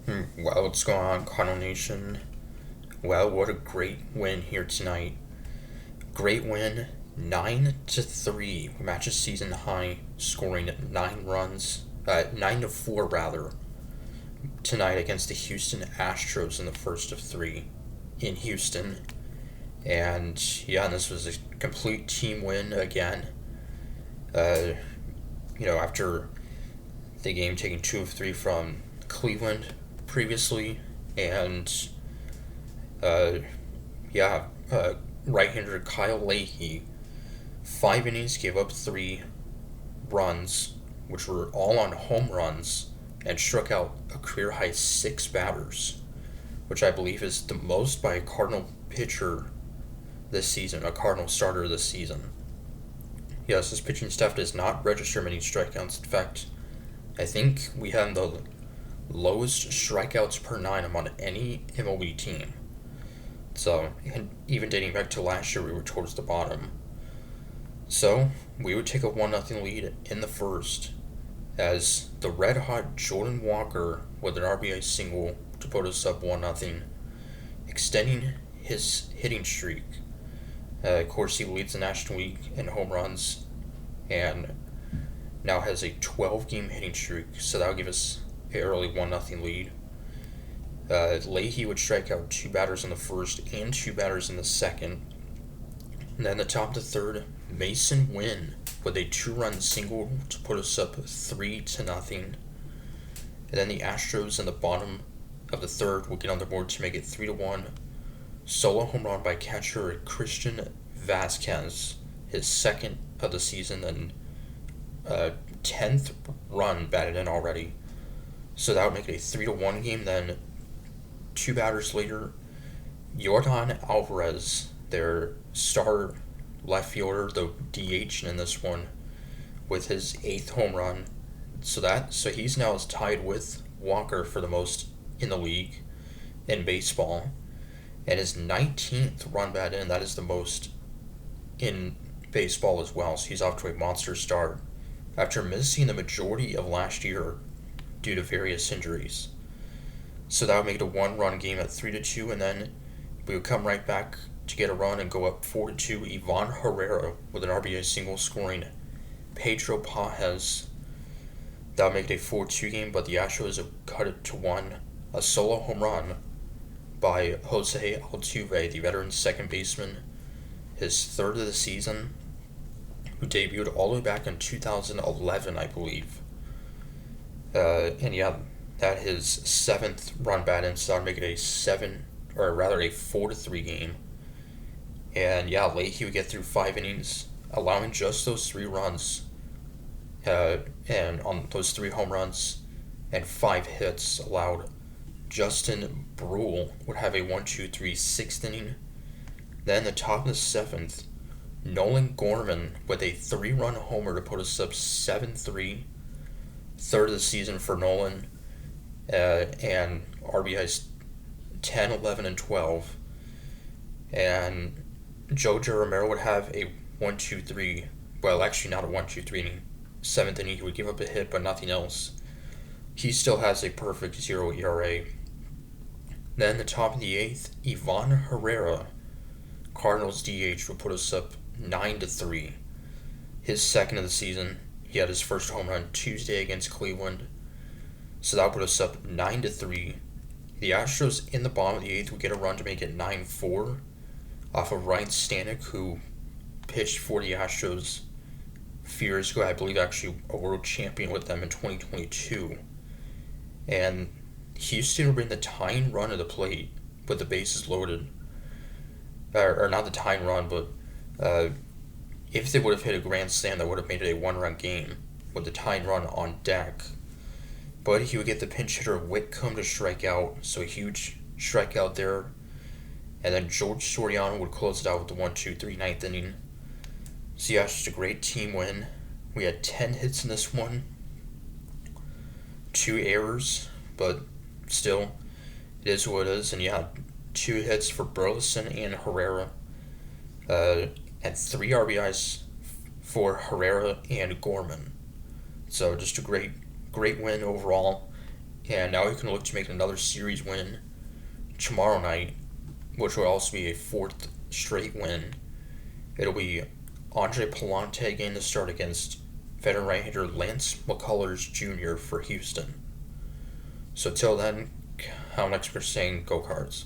Well, what's going on, Cardinal Nation? Well, what a great win here tonight. Great win, 9-3. We match a season high, scoring 9 runs, 9-4 rather, tonight against the Houston Astros in the first of three in Houston. And yeah, this was a complete team win again. Uh, after the game taking 2 of 3 from Cleveland previously, and uh, yeah, right-hander Kyle Leahy, 5 innings, gave up 3 runs, which were all on home runs, and struck out a career-high 6 batters, which I believe is the most by a Cardinal pitcher this season, a Cardinal starter this season. Yes, his pitching staff does not register many strikeouts. In fact, I think we had the lowest strikeouts per nine among any MLB team. So, and even dating back to last year, we were towards the bottom. So, we would take a 1-0 lead in the first as the red-hot Jordan Walker with an RBI single to put us up 1-0, extending his hitting streak. Of course, he leads the National League in home runs and now has a 12-game hitting streak, so that'll give us an early 1-0 lead. Leahy would strike out 2 batters in the first and 2 batters in the second. And then the top of the third, Mason Wynn with a 2-run single to put us up 3-0. And then the Astros in the bottom of the third would get on the board to make it 3-1. Solo home run by catcher Christian Vasquez, his second of the season, and 10th run batted in already. So that would make it a 3-1 game. Then 2 batters later, Jordan Alvarez, their star left fielder, the DH in this one, with his 8th home run. So he's now tied with Walker for the most in the league in baseball, and his 19th run bat in. That is the most in baseball as well. So he's off to a monster start after missing the majority of last year due to various injuries. So that would make it a 1-run game at 3-2, and then we would come right back to get a run and go up 4-2. Ivan Herrera with an RBI single, scoring Pedro Pajes. That would make it a 4-2 game, but the Astros have cut it to 1. A solo home run by Jose Altuve, the veteran second baseman, his third of the season, who debuted all the way back in 2011, I believe. And yeah, that his 7th run bat in, so that would make it a 4-3 game. And yeah, Leahy would get through 5 innings, allowing just those 3 runs, and on those 3 home runs and 5 hits allowed. Justin Brule would have a 1-2-3 6th inning. Then the top of the 7th, Nolan Gorman with a 3-run homer to put us up 7-3. Third of the season for Nolan, and RBIs 10, 11, and 12. And Jojo Romero would have a 1-2-3, well, actually not a 1-2-3 inning. 7th inning, he would give up a hit, but nothing else. He still has a perfect 0 ERA. Then the top of the 8th, Ivan Herrera, Cardinals DH, would put us up 9-3. His second of the season. He had his first home run Tuesday against Cleveland. So that would put us up 9-3. The Astros in the bottom of the 8th would get a run to make it 9-4 off of Ryan Stanek, who pitched for the Astros a few years ago, I believe actually a world champion with them in 2022. And Houston would bring the tying run to the plate with the bases loaded. Or not the tying run, but if they would have hit a grand slam, that would have made it a 1-run game with the tying run on deck. But he would get the pinch hitter Whitcomb to strike out, so a huge strikeout there. And then George Soriano would close it out with the 1-2-3 9th inning. So yeah, it's just a great team win. We had 10 hits in this one, 2 errors, but still, it is what it is. And yeah, 2 hits for Burleson and Herrera, and 3 RBIs for Herrera and Gorman. So just a great win overall. Yeah, now we can look to make another series win tomorrow night, which will also be a fourth straight win. It'll be Andre Palante getting the start against veteran right-hander Lance McCullers Jr. for Houston. So till then, how next we're saying, go Cards.